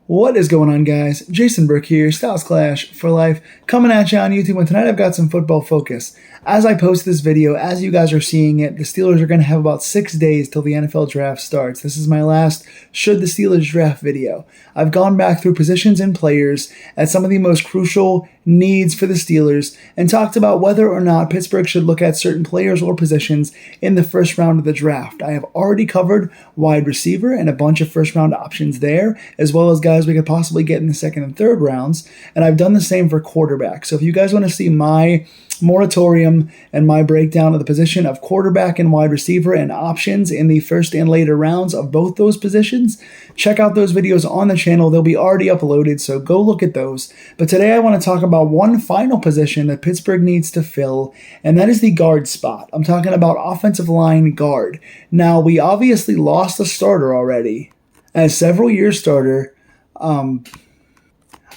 What is going on, guys? Jason Burke here, Styles Clash for Life, coming at you on YouTube, and tonight I've got some football focus. As I post this video, as you guys are seeing it, the Steelers are going to have about 6 days till the NFL draft starts. This is my last Should the Steelers Draft video. I've gone back through positions and players at some of the most crucial needs for the Steelers and talked about whether or not Pittsburgh should look at certain players or positions in the first round of the draft. I have already covered wide receiver and a bunch of first round options there, as well as guys we could possibly get in the second and third rounds, and I've done the same for quarterback. So if you guys want to see my moratorium and my breakdown of the position of quarterback and wide receiver and options in the first and later rounds of both those positions, check out those videos on the channel. They'll be already uploaded, so go look at those. But today I want to talk about one final position that Pittsburgh needs to fill, and that is the guard spot. I'm talking about offensive line guard. Now, we obviously lost a starter already. As several-year starter,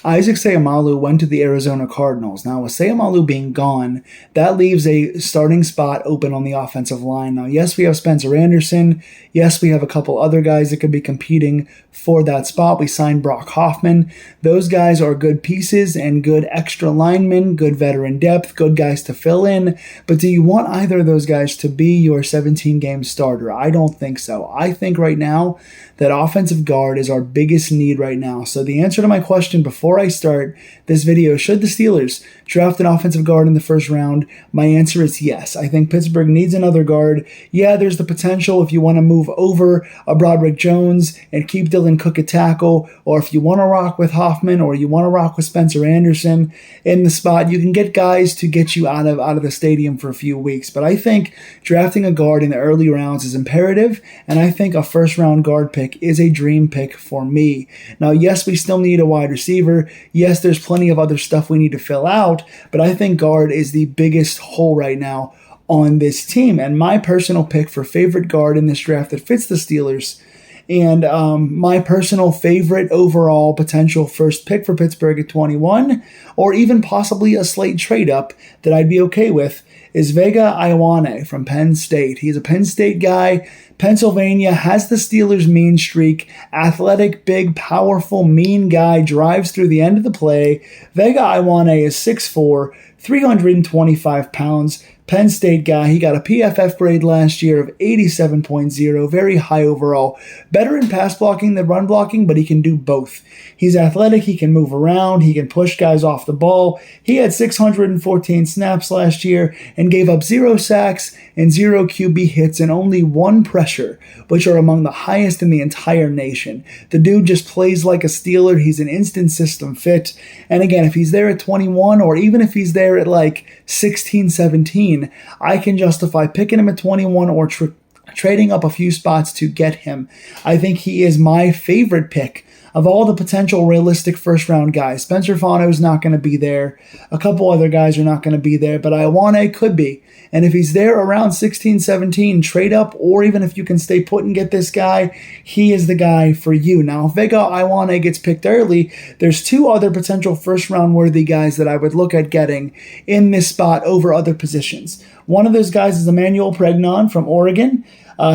Isaac Seumalo went to the Arizona Cardinals. Now, with Seumalo being gone, that leaves a starting spot open on the offensive line. Now, yes, we have Spencer Anderson. Yes, we have a couple other guys that could be competing for that spot. We signed Brock Hoffman. Those guys are good pieces and good extra linemen, good veteran depth, good guys to fill in. But do you want either of those guys to be your 17-game starter? I don't think so. I think right now that offensive guard is our biggest need right now. So the answer to my question before I start this video, should the Steelers draft an offensive guard in the first round? My answer is yes. I think Pittsburgh needs another guard. Yeah, there's the potential if you want to move over a Broderick Jones and keep Dylan Cook at tackle, or if you want to rock with Hoffman or you want to rock with Spencer Anderson in the spot, you can get guys to get you out of the stadium for a few weeks. But I think drafting a guard in the early rounds is imperative, and I think a first-round guard pick is a dream pick for me. Now, yes, we still need a wide receiver. Yes, there's plenty of other stuff we need to fill out, but I think guard is the biggest hole right now on this team. And my personal pick for favorite guard in this draft that fits the Steelers, and my personal favorite overall potential first pick for Pittsburgh at 21, or even possibly a slate trade-up that I'd be okay with, is Vega Ioane from Penn State. He's a Penn State guy. Pennsylvania has the Steelers' mean streak. Athletic, big, powerful, mean guy, drives through the end of the play. Vega Ioane is 6'4", 325 pounds. Penn State guy. He got a PFF grade last year of 87.0, very high overall. Better in pass blocking than run blocking, but he can do both. He's athletic, he can move around, he can push guys off the ball. He had 614 snaps last year and gave up 0 sacks and 0 QB hits and only 1 pressure, which are among the highest in the entire nation. The dude just plays like a Steeler. He's an instant system fit. And again, if he's there at 21, or even if he's there at like 16, 17, I can justify picking him at 21 or trading up a few spots to get him. I think he is my favorite pick of all the potential realistic first-round guys. Spencer Fano's not going to be there. A couple other guys are not going to be there, but Ioane could be. And if he's there around 16, 17, trade up, or even if you can stay put and get this guy, he is the guy for you. Now, if Vega Ioane gets picked early, there's 2 other potential first-round worthy guys that I would look at getting in this spot over other positions. One of those guys is Emmanuel Pregnon from Oregon.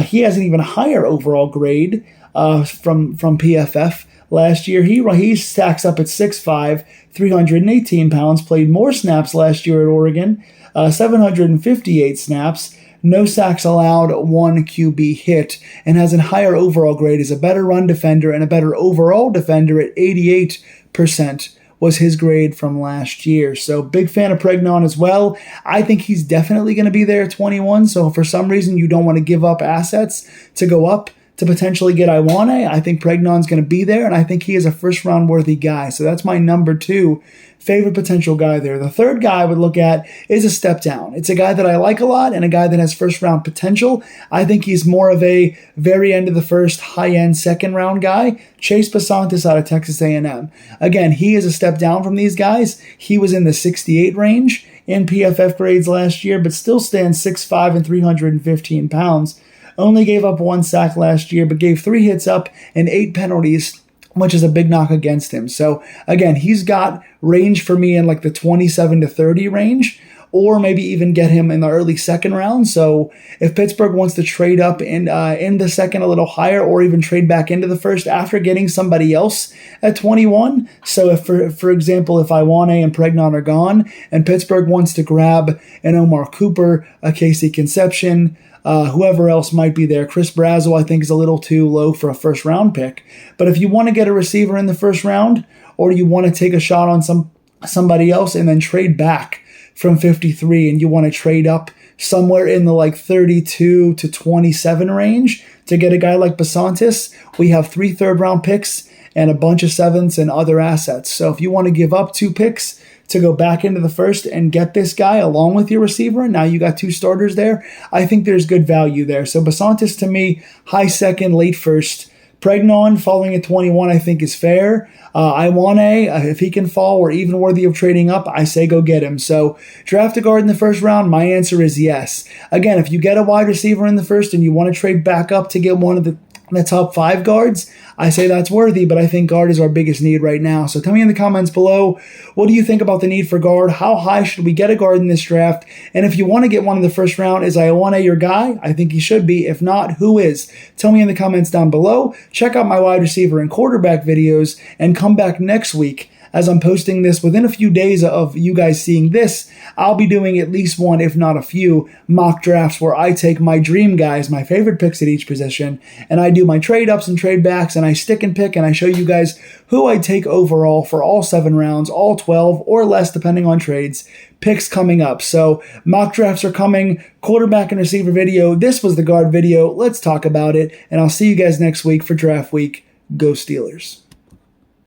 He has an even higher overall grade from PFF. Last year, he stacks up at 6'5", 318 pounds, played more snaps last year at Oregon, 758 snaps, no sacks allowed, 1 QB hit, and has a higher overall grade, is a better run defender and a better overall defender at 88% was his grade from last year. So big fan of Pregnon as well. I think he's definitely going to be there at 21, so if for some reason you don't want to give up assets to go up to potentially get Ioane, I think Pregnon's going to be there, and I think he is a first-round worthy guy. So that's my number 2 favorite potential guy there. The third guy I would look at is a step down. It's a guy that I like a lot and a guy that has first-round potential. I think he's more of a very end of the first, high-end second-round guy. Chase Pasantis out of Texas A&M. Again, he is a step down from these guys. He was in the 68 range in PFF grades last year, but still stands 6'5" and 315 pounds. Only gave up 1 sack last year, but gave 3 hits up and 8 penalties, which is a big knock against him. So, again, he's got range for me in like the 27 to 30 range. or maybe even get him in the early second round. So if Pittsburgh wants to trade up in the second a little higher, or even trade back into the first after getting somebody else at 21. So if, for example, if Iwane and Pregnon are gone and Pittsburgh wants to grab an Omar Cooper, a Casey Conception, whoever else might be there. Chris Brazel, I think, is a little too low for a first round pick. But if you want to get a receiver in the first round, or you want to take a shot on somebody else and then trade back from 53, and you want to trade up somewhere in the like 32 to 27 range to get a guy like Basantis, we have 3 third-round picks and a bunch of 7ths and other assets. So if you want to give up 2 picks to go back into the first and get this guy along with your receiver, and now you got 2 starters there, I think there's good value there. So Basantis, to me, high second, late first. Pregnon falling at 21, I think, is fair. Iwane, if he can fall or even worthy of trading up, I say go get him. So draft a guard in the first round, my answer is yes. Again, if you get a wide receiver in the first and you want to trade back up to get one of the top 5 guards, I say that's worthy, but I think guard is our biggest need right now. So tell me in the comments below, what do you think about the need for guard? How high should we get a guard in this draft? And if you want to get one in the first round, is Iwane your guy? I think he should be. If not, who is? Tell me in the comments down below. Check out my wide receiver and quarterback videos, and come back next week. As I'm posting this within a few days of you guys seeing this, I'll be doing at least one, if not a few, mock drafts where I take my dream guys, my favorite picks at each position, and I do my trade ups and trade backs, and I stick and pick, and I show you guys who I take overall for all 7 rounds, all 12, or less, depending on trades. Picks coming up. So mock drafts are coming, quarterback and receiver video. This was the guard video. Let's talk about it, and I'll see you guys next week for draft week. Go Steelers.